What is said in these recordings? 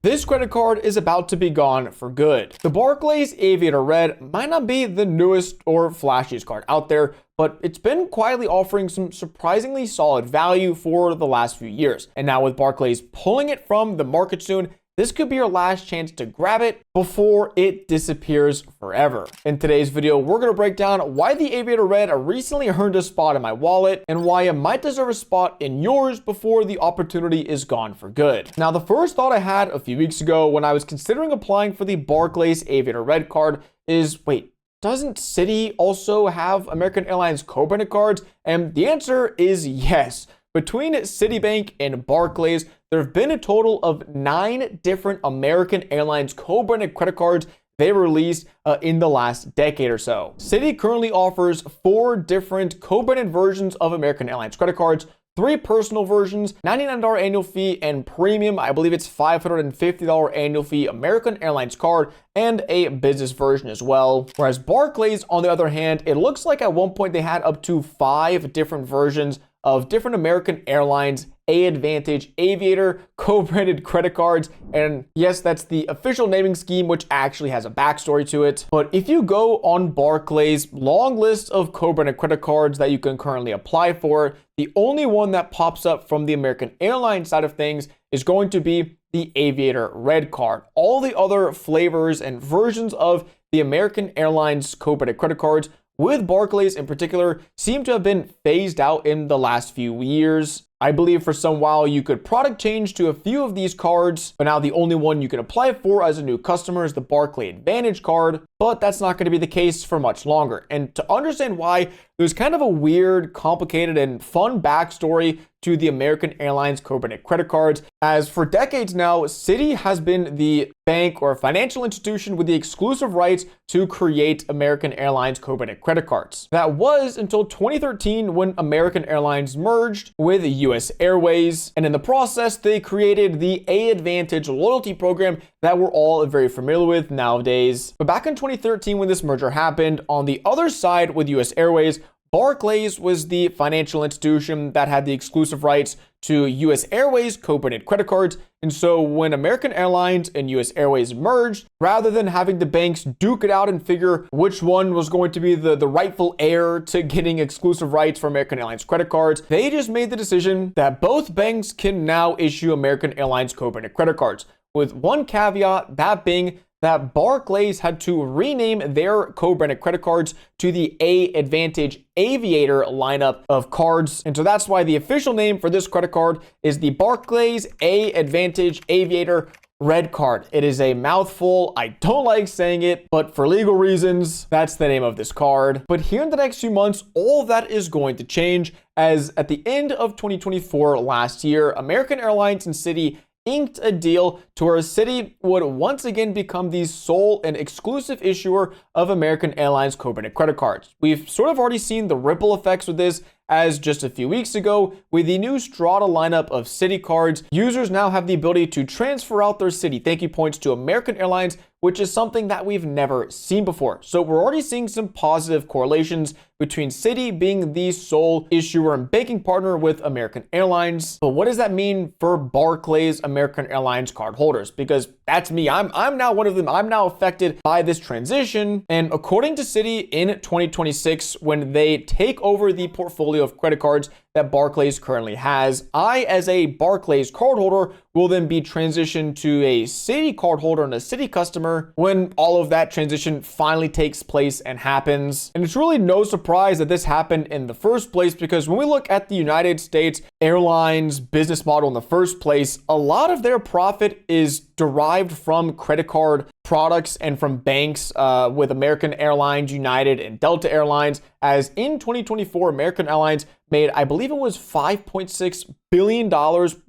This credit card is about to be gone for good. The Barclays Aviator Red might not be the newest or flashiest card out there, but it's been quietly offering some surprisingly solid value for the last few years. And now with Barclays pulling it from the market soon, this could be your last chance to grab it before it disappears forever. In today's video, we're going to break down why the Aviator Red recently earned a spot in my wallet and why it might deserve a spot in yours before the opportunity is gone for good. Now, the first thought I had a few weeks ago when I was considering applying for the Barclays Aviator Red card is, wait, doesn't Citi also have American Airlines co-branded cards? And the answer is yes. Between Citibank and Barclays, there have been a total of 9 different American Airlines co-branded credit cards they released in the last decade or so. Citi currently offers 4 different co-branded versions of American Airlines credit cards, 3 personal versions, $99 annual fee, and premium, I believe it's $550 annual fee American Airlines card, and a business version as well. Whereas Barclays, on the other hand, it looks like at one point they had up to 5 different versions of different American Airlines AAdvantage Aviator co-branded credit cards. And yes, that's the official naming scheme, which actually has a backstory to it. But if you go on Barclays' long list of co-branded credit cards that you can currently apply for, the only one that pops up from the American Airlines side of things is going to be the Aviator Red card. All the other flavors and versions of the American Airlines co-branded credit cards, with Barclays in particular, seem to have been phased out in the last few years. I believe for some while you could product change to a few of these cards, but now the only one you can apply for as a new customer is the Barclays Advantage card, but that's not going to be the case for much longer. And to understand why, there's kind of a weird, complicated, and fun backstory to the American Airlines co-branded credit cards, as for decades now, Citi has been the bank or financial institution with the exclusive rights to create American Airlines co-branded credit cards. That was until 2013 when American Airlines merged with US Airways, and in the process, they created the AAdvantage loyalty program that we're all very familiar with nowadays. But back in 2013 when this merger happened, on the other side with US Airways, Barclays was the financial institution that had the exclusive rights to US Airways co-branded credit cards. And so when American Airlines and US Airways merged, rather than having the banks duke it out and figure which one was going to be the rightful heir to getting exclusive rights for American Airlines credit cards, they just made the decision that both banks can now issue American Airlines co-branded credit cards, with one caveat, that being that Barclays had to rename their co-branded credit cards to the AAdvantage Aviator lineup of cards. And so that's why the official name for this credit card is the Barclays AAdvantage Aviator Red card. It is a mouthful. I don't like saying it, but for legal reasons, that's the name of this card. But here in the next few months, all of that is going to change, as at the end of 2024 last year, American Airlines and Citi inked a deal to where Citi would once again become the sole and exclusive issuer of American Airlines co-branded credit cards. We've sort of already seen the ripple effects with this, as just a few weeks ago, with the new Strata lineup of Citi cards, users now have the ability to transfer out their Citi thank you points to American Airlines, which is something that we've never seen before. So we're already seeing some positive correlations between Citi being the sole issuer and banking partner with American Airlines. But what does that mean for Barclays American Airlines card holders? Because that's me. I'm now one of them. I'm now affected by this transition. And according to Citi, in 2026, when they take over the portfolio of credit cards that Barclays currently has, I, as a Barclays cardholder, will then be transitioned to a Citi cardholder and a Citi customer when all of that transition finally takes place and happens. And it's really no surprise that this happened in the first place, because when we look at the United States Airlines business model in the first place, a lot of their profit is derived from credit card products and from banks, with American Airlines, United, and Delta Airlines, as in 2024, American Airlines made, I believe it was $5.6 billion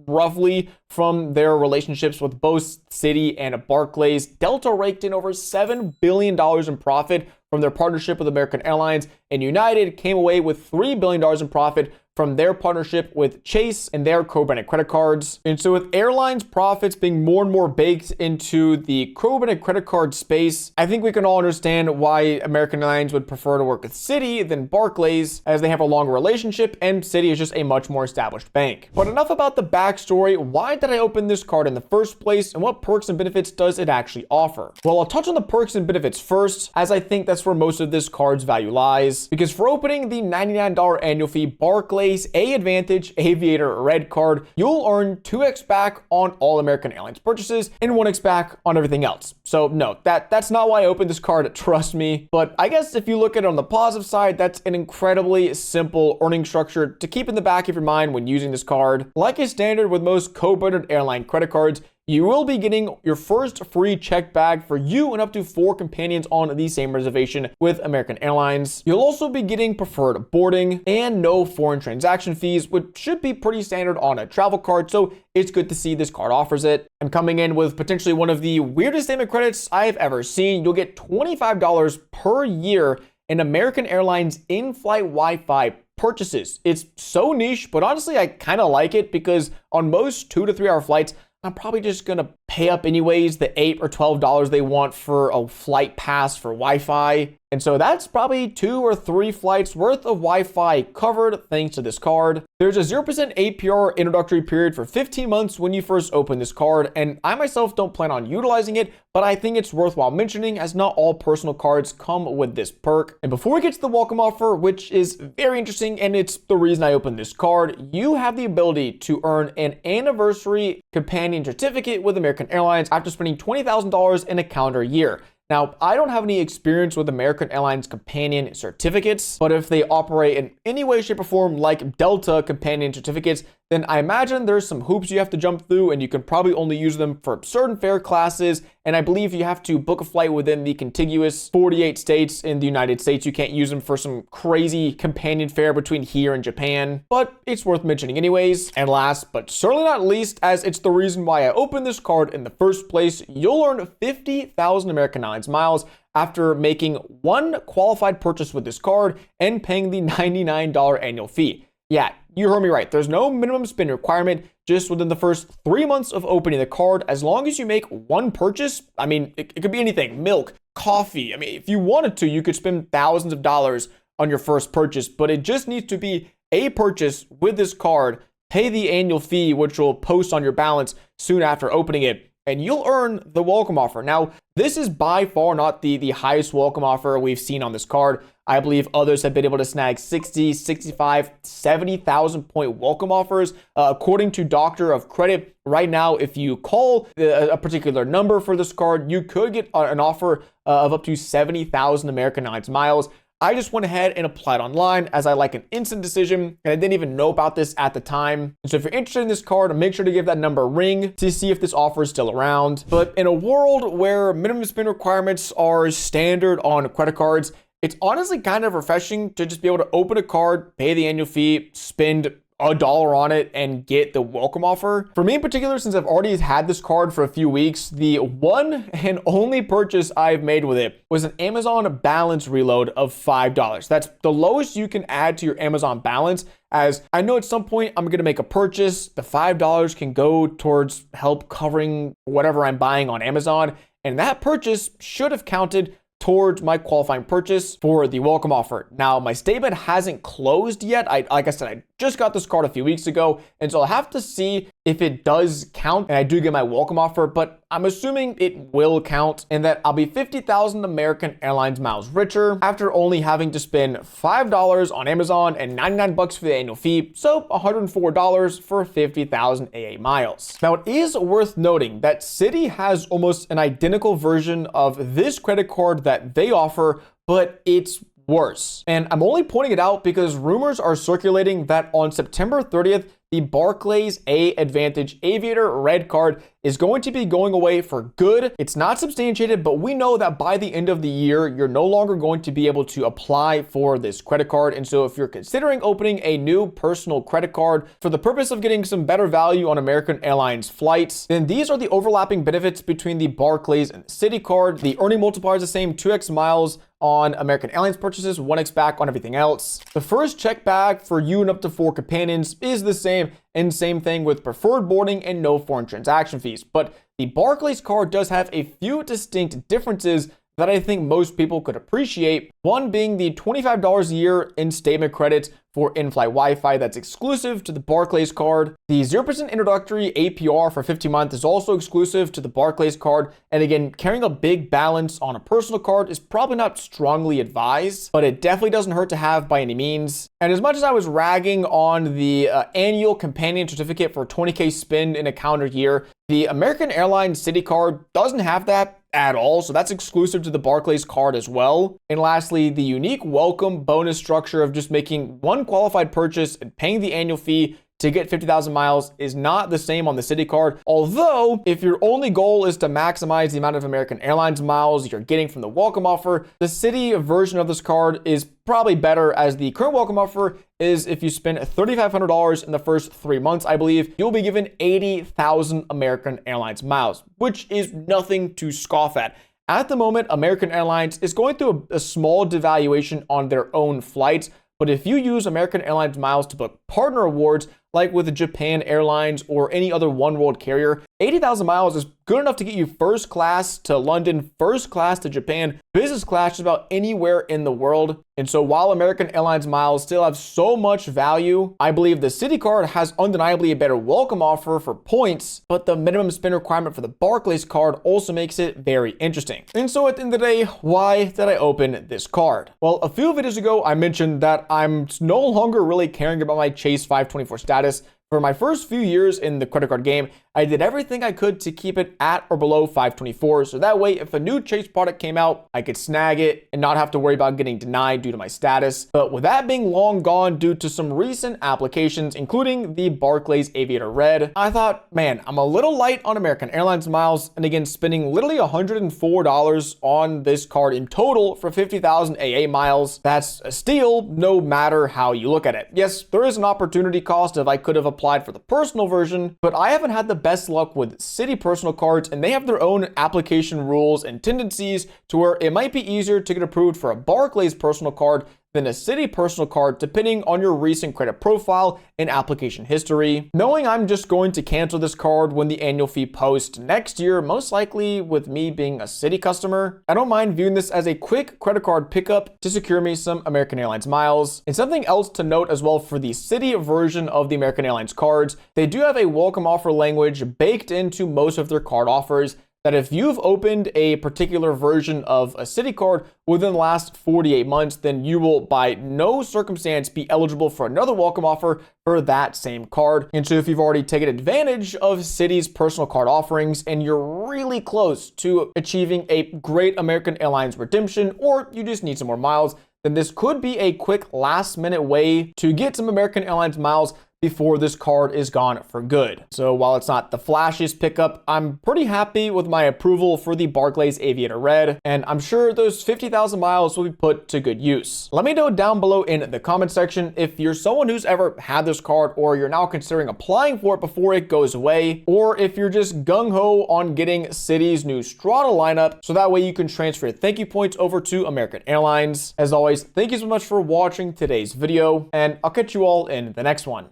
roughly from their relationships with both Citi and Barclays. Delta raked in over $7 billion in profit from their partnership with American Airlines, and United came away with $3 billion in profit from their partnership with Chase and their co-branded credit cards. And so with airlines profits being more and more baked into the co-branded credit card space, I think we can all understand why American Airlines would prefer to work with Citi than Barclays, as they have a longer relationship and Citi is just a much more established bank. But enough about the backstory. Why did I open this card in the first place, and what perks and benefits does it actually offer? Well, I'll touch on the perks and benefits first, as I think that's where most of this card's value lies. Because for opening the $99 annual fee Barclays Aviator Red card, you'll earn 2x back on all American Airlines purchases and 1x back on everything else. So no, that's not why I opened this card, trust me. But I guess if you look at it on the positive side, that's an incredibly simple earning structure to keep in the back of your mind when using this card. Like is standard with most co-branded airline credit cards, you will be getting your first free check bag for you and up to 4 companions on the same reservation with American Airlines. You'll also be getting preferred boarding and no foreign transaction fees, which should be pretty standard on a travel card, so it's good to see this card offers it. And coming in with potentially one of the weirdest statement credits I've ever seen, you'll get $25 per year in American Airlines in-flight Wi-Fi purchases. It's so niche, but honestly, I kind of like it because on most 2 to 3 hour flights, I'm probably just gonna pay up anyways the $8 or $12 they want for a flight pass for Wi-Fi. And so that's probably 2 or 3 flights worth of Wi-Fi covered thanks to this card. There's a 0% APR introductory period for 15 months when you first open this card, and I myself don't plan on utilizing it, but I think it's worthwhile mentioning as not all personal cards come with this perk. And before we get to the welcome offer, which is very interesting and it's the reason I opened this card, you have the ability to earn an anniversary companion certificate with American Airlines after spending $20,000 in a calendar year. Now, I don't have any experience with American Airlines companion certificates, but if they operate in any way, shape, or form like Delta companion certificates, then I imagine there's some hoops you have to jump through and you can probably only use them for certain fare classes. And I believe you have to book a flight within the contiguous 48 states in the United States. You can't use them for some crazy companion fare between here and Japan, but it's worth mentioning anyways. And last, but certainly not least, as it's the reason why I opened this card in the first place, you'll earn 50,000 American Airlines miles after making 1 qualified purchase with this card and paying the $99 annual fee. Yeah, you heard me right. There's no minimum spend requirement. Just within the first 3 months of opening the card, as long as you make 1 purchase, I mean, it could be anything, milk, coffee. I mean, if you wanted to, you could spend thousands of dollars on your first purchase, but it just needs to be a purchase with this card, pay the annual fee, which will post on your balance soon after opening it, and you'll earn the welcome offer. Now, this is by far not the highest welcome offer we've seen on this card. I believe others have been able to snag 60, 65, 70,000 point welcome offers. According to Doctor of Credit, right now, if you call a particular number for this card, you could get an offer of up to 70,000 American Airlines miles. I just went ahead and applied online as I like an instant decision, and I didn't even know about this at the time. And so if you're interested in this card, make sure to give that number a ring to see if this offer is still around. But in a world where minimum spend requirements are standard on credit cards, it's honestly kind of refreshing to just be able to open a card, pay the annual fee, spend $1 on it, and get the welcome offer. For me in particular, since I've already had this card for a few weeks, the one and only purchase I've made with it was an Amazon balance reload of $5. That's the lowest you can add to your Amazon balance, as I know at some point I'm gonna make a purchase. The $5 can go towards help covering whatever I'm buying on Amazon, and that purchase should have counted towards my qualifying purchase for the welcome offer. Now, my statement hasn't closed yet. Like I said, I just got this card a few weeks ago, and so I'll have to see if it does count and I do get my welcome offer, but I'm assuming it will count and that I'll be 50,000 American Airlines miles richer after only having to spend $5 on Amazon and 99 bucks for the annual fee, so $104 for 50,000 AA miles. Now, it is worth noting that Citi has almost an identical version of this credit card that they offer, but it's worse. And I'm only pointing it out because rumors are circulating that on September 30th, the Barclays Aviator Red card is going to be going away for good. It's not substantiated, but we know that by the end of the year, you're no longer going to be able to apply for this credit card. And so if you're considering opening a new personal credit card for the purpose of getting some better value on American Airlines flights, then these are the overlapping benefits between the Barclays and Citi card. The earning multiplier is the same, 2x miles on American Airlines purchases, 1x back on everything else. The first check bag for you and up to 4 companions is the same, and same thing with preferred boarding and no foreign transaction fees. But the Barclays card does have a few distinct differences that I think most people could appreciate. One being the $25 a year in statement credits for in-flight Wi-Fi that's exclusive to the Barclays card. The 0% introductory APR for 50 months is also exclusive to the Barclays card. And again, carrying a big balance on a personal card is probably not strongly advised, but it definitely doesn't hurt to have by any means. And as much as I was ragging on the annual companion certificate for 20K spend in a calendar year, the American Airlines Citi card doesn't have that at all, so that's exclusive to the Barclays card as well. And lastly, the unique welcome bonus structure of just making one qualified purchase and paying the annual fee to get 50,000 miles is not the same on the Citi card. Although, if your only goal is to maximize the amount of American Airlines miles you're getting from the welcome offer, the Citi version of this card is probably better, as the current welcome offer is if you spend $3,500 in the first 3 months, I believe, you'll be given 80,000 American Airlines miles, which is nothing to scoff at. At the moment, American Airlines is going through a small devaluation on their own flights, but if you use American Airlines miles to book partner awards, like with Japan Airlines or any other one world carrier, 80,000 miles is good enough to get you first class to London, first class to Japan, business class just about anywhere in the world. And so while American Airlines miles still have so much value, I believe the Citi card has undeniably a better welcome offer for points, but the minimum spend requirement for the Barclays card also makes it very interesting. And so at the end of the day, why did I open this card? Well, a few videos ago, I mentioned that I'm no longer really caring about my Chase 524 status. For my first few years in the credit card game, I did everything I could to keep it at or below 524. So that way, if a new Chase product came out, I could snag it and not have to worry about getting denied due to my status. But with that being long gone due to some recent applications, including the Barclays Aviator Red, I thought, man, I'm a little light on American Airlines miles. And again, spending literally $104 on this card in total for 50,000 AA miles, that's a steal no matter how you look at it. Yes, there is an opportunity cost if I could have applied for the personal version, but I haven't had the best luck with Citi personal cards, and they have their own application rules and tendencies to where it might be easier to get approved for a Barclays personal card than a Citi personal card, depending on your recent credit profile and application history. Knowing I'm just going to cancel this card when the annual fee posts next year, most likely with me being a Citi customer, I don't mind viewing this as a quick credit card pickup to secure me some American Airlines miles. And something else to note as well for the Citi version of the American Airlines cards, they do have a welcome offer language baked into most of their card offers, that if you've opened a particular version of a Citi card within the last 48 months, then you will by no circumstance be eligible for another welcome offer for that same card. And so if you've already taken advantage of Citi's personal card offerings and you're really close to achieving a great American Airlines redemption, or you just need some more miles, then this could be a quick last minute way to get some American Airlines miles before this card is gone for good. So while it's not the flashiest pickup, I'm pretty happy with my approval for the Barclays Aviator Red, and I'm sure those 50,000 miles will be put to good use. Let me know down below in the comment section if you're someone who's ever had this card, or you're now considering applying for it before it goes away, or if you're just gung-ho on getting Citi's new Strata lineup, so that way you can transfer your thank you points over to American Airlines. As always, thank you so much for watching today's video, and I'll catch you all in the next one.